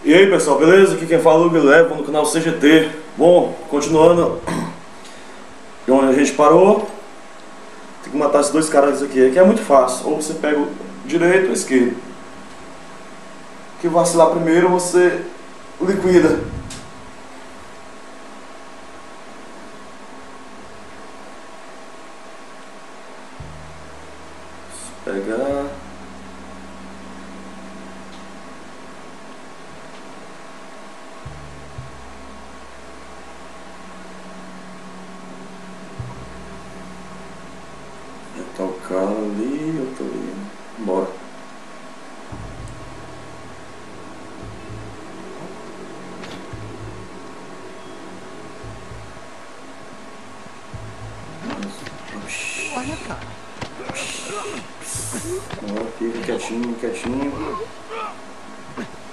E aí pessoal, beleza? Aqui quem fala é o Guilherme no canal CGT. Bom, continuando de onde a gente parou, tem que matar esses dois caras aqui, que é muito fácil. Ou você pega o direito ou o esquerdo. Que vacilar primeiro você liquida. Pegar. Tá o cara ali, eu tô ali. Bora. Olha, cara. Ó, fica quietinho, quietinho.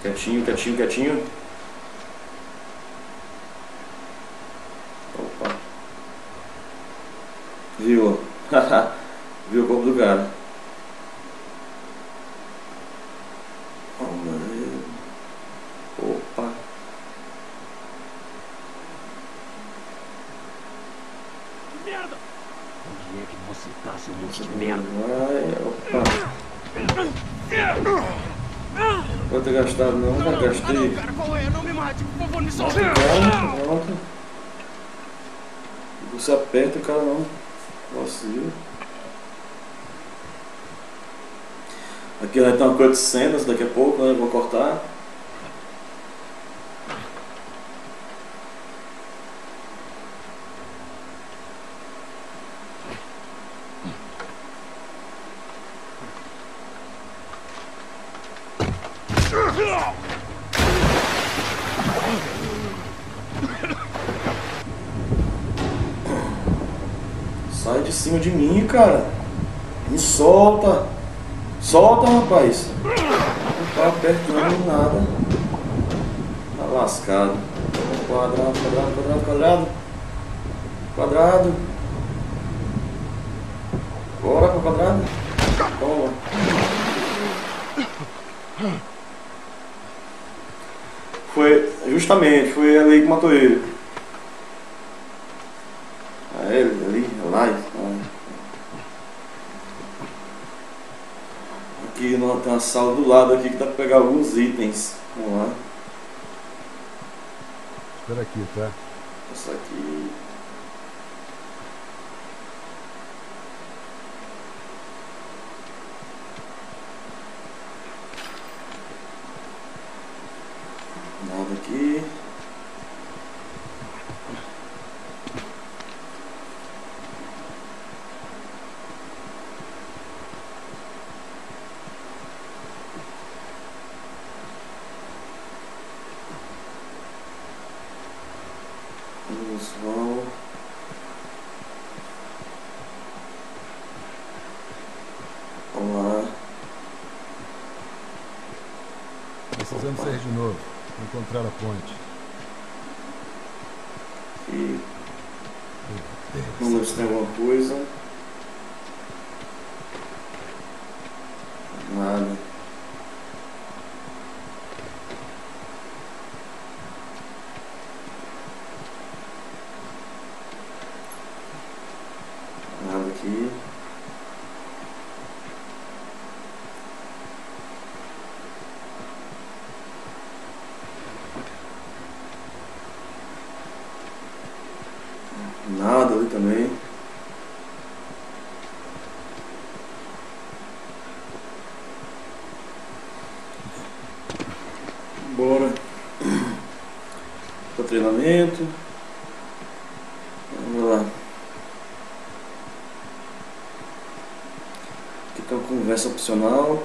Quietinho, quietinho, quietinho. Opa. Viu? Viu o corpo do cara. Vamos ver. Opa. Merda! Onde é que você tá, seu monte de merda? Vai, opa. Vou ter gastado não, já gastei. Não, cara, qual é? Não me mate, por favor, me salve. Pronto. Você aperta e o cara não vacila. Aqui vai ter uma cutscene daqui a pouco, né? Vou cortar. Sai de cima de mim, cara. Me solta. Solta, rapaz. Não tá apertando nada. Tá lascado. Quadrado, quadrado, quadrado, quadrado. Quadrado. Bora pro quadrado. Toma. Foi ali que matou ele. Ele ali, lá. Aqui tem uma sala do lado aqui que dá pra pegar alguns itens. Vamos lá. Espera aqui, tá? Essa aqui. Nada aqui. Vamos. Vamos lá. Precisamos sair de novo. Encontrar a ponte. E vamos ver se tem alguma coisa. Nada. Nada aqui. Nada ali também. Bora para treinamento. Vamos lá. Aqui tem uma conversa opcional.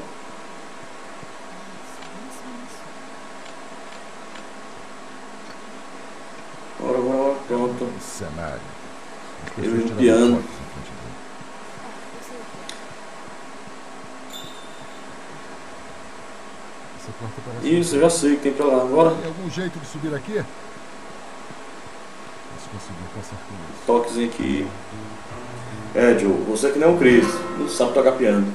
Bora, bora, bora. Pronto. Cenário. Eu no piano. Isso, eu já sei que tem pra lá. Bora. Tem algum jeito de subir aqui? Se conseguir passar por isso. Toquezinho aqui. Joe, você que nem o Chris, não sabe tocar piano.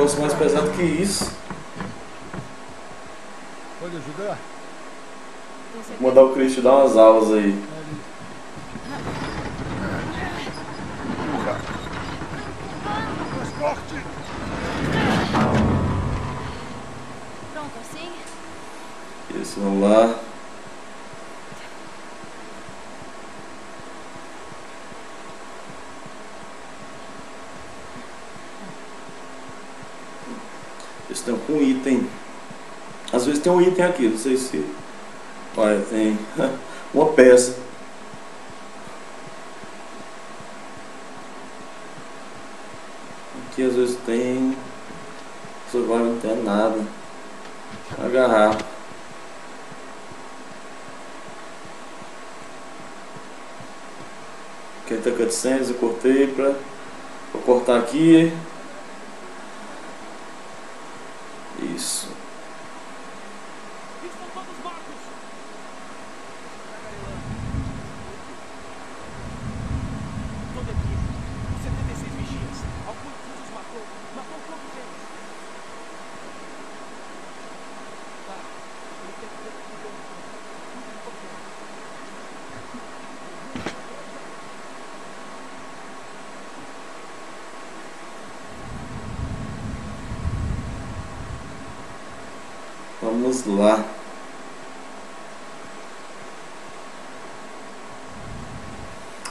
negócio mais pesado que isso. Pode ajudar? Vou mandar o Chris te dar umas aulas aí. Transporte! Pronto, assim? Isso, vamos lá. Eles estão com item. Às vezes tem um item aqui, não sei se... Olha, tem uma peça. Aqui às vezes tem... Survival não tem nada. Uma garrafa. Aqui tem cutscenes, eu cortei pra... Vou cortar aqui. Isso. Estão todos mortos! Toda a equipe. 76 vigias. Alguns os matou. Matou todos eles. Tá. Ele tem que ver tudo importante. Vamos lá.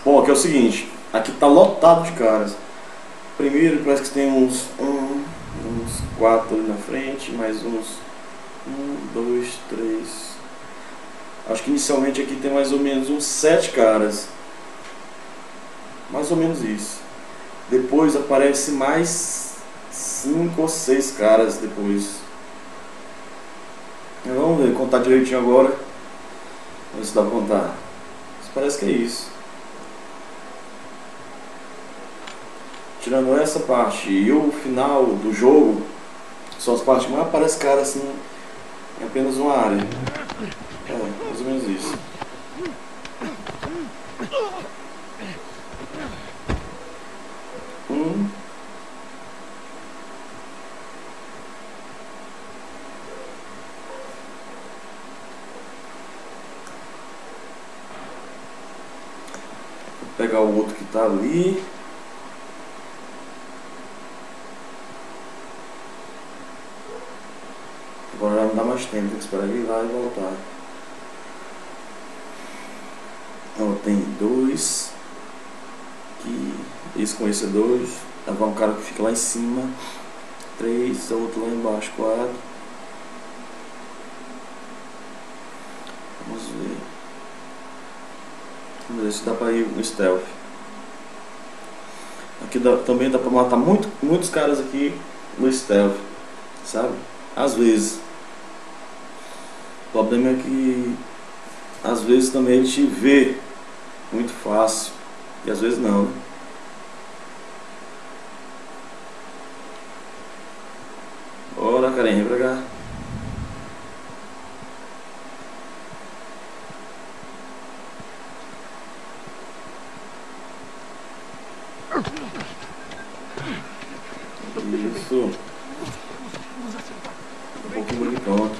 Bom, aqui é o seguinte. Aqui tá lotado de caras. Primeiro parece que tem uns 4 ali na frente, mais uns 2, 3. Acho que inicialmente aqui tem mais ou menos uns 7 caras. Mais ou menos isso. Depois aparece mais 5 ou 6 caras depois. Vamos ver, contar direitinho agora. Vamos ver se dá pra contar. Mas parece que é isso. Tirando essa parte e o final do jogo, são as partes que mais aparecem cara assim em apenas uma área. É, mais ou menos isso. Vou pegar o outro que tá ali. Agora já não dá mais tempo, tem que esperar ele ir lá e voltar. Ó, tem 2. Aqui. Esse com esse é 2. Agora um cara que fica lá em cima. 3. Outro lá embaixo. 4. Vamos ver. Vamos ver se dá pra ir no stealth. Aqui também dá pra matar muitos caras aqui no stealth. Sabe? Às vezes. O problema é que às vezes também ele te vê muito fácil e às vezes não, né? Bora, carinha, vem pra cá. Isso. Um pouquinho ali, pronto.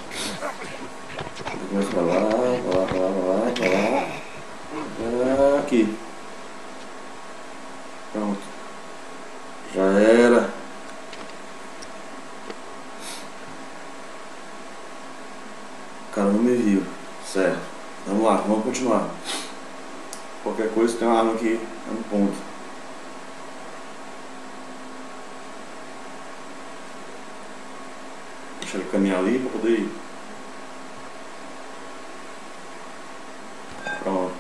Vamos pra lá, pra lá, pra lá, pra lá, pra lá. Aqui. Pronto. Já era. O cara não me viu. Certo. Vamos lá, vamos continuar. Qualquer coisa tem uma arma aqui no ponto. Deixa ele caminhar ali para poder ir. Pronto.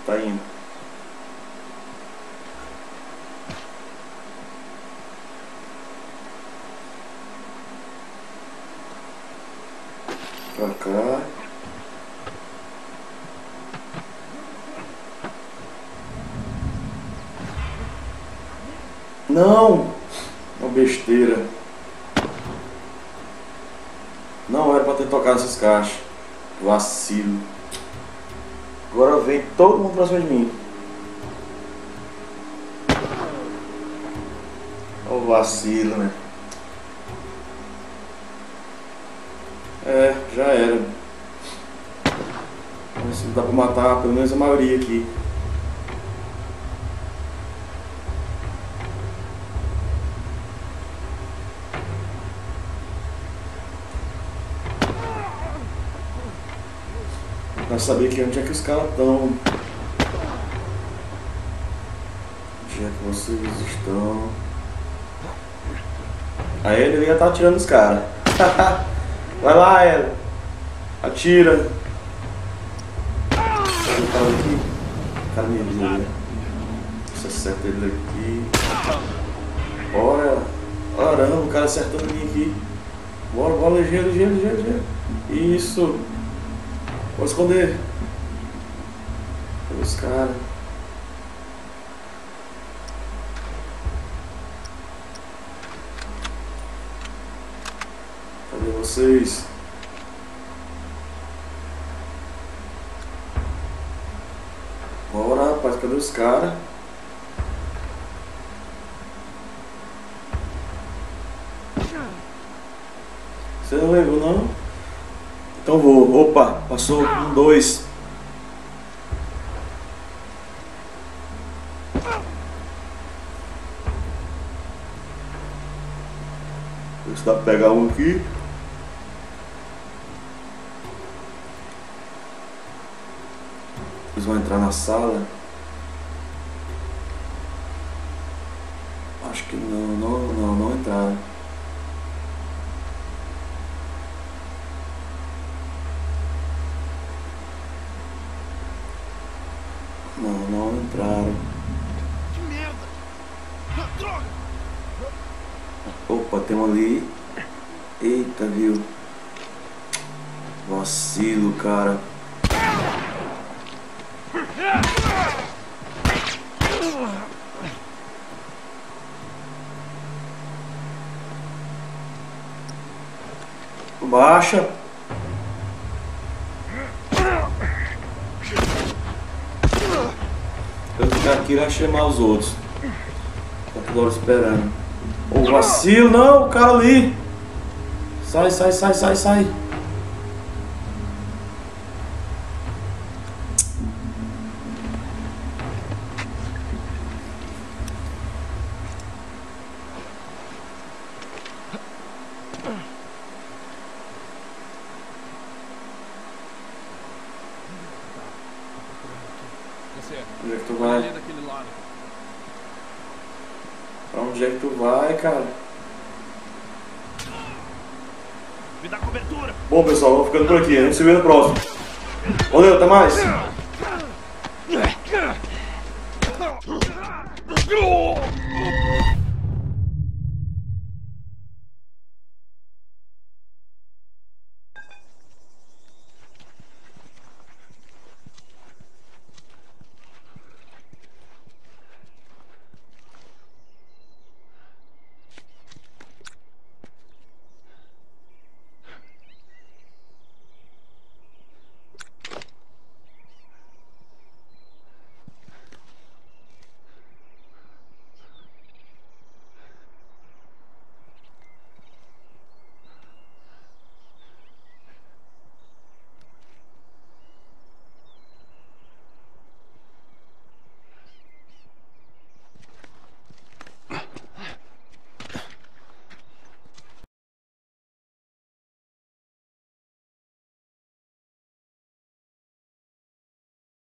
Tá indo. Pra cá. Não! Uma besteira. Não era pra ter tocado essas caixas. Vacilo. Agora vem todo mundo pra cima de mim. Olha o vacilo, né? É, já era. Vamos ver se dá pra matar pelo menos a maioria aqui. Pra saber aqui onde é que os caras estão. Onde é que vocês estão? Aí ele ia estar atirando os caras. Vai lá, ela. Atira. Tem um cara aqui. O cara me viu ali. Você acerta ele aqui. Bora. Caramba, o cara acertando mim aqui. Bora, bora, ligeiro. Isso. Vou esconder. Cadê os caras? Cadê vocês? Bora, rapaz, cadê os caras? Você não levou, não? Então vou. Opa, passou 1, 2. Ver se dá pra pegar um aqui. Eles vão entrar na sala. Acho que não entraram. Não entraram. Que merda! Ah, droga! Opa, tem um ali. Eita, viu? Vacilo, cara. Baixa. Eu vou ficar aqui e vai chamar os outros. Tá toda hora esperando. Ô, vacilo, não, o cara ali. Sai. Você, Onde é que tu ali vai? daquele lado. Pra onde é que tu vai, cara? Me dá cobertura! Bom, pessoal, vamos ficando por aqui. A gente se vê no próximo. Valeu, até mais. Oh!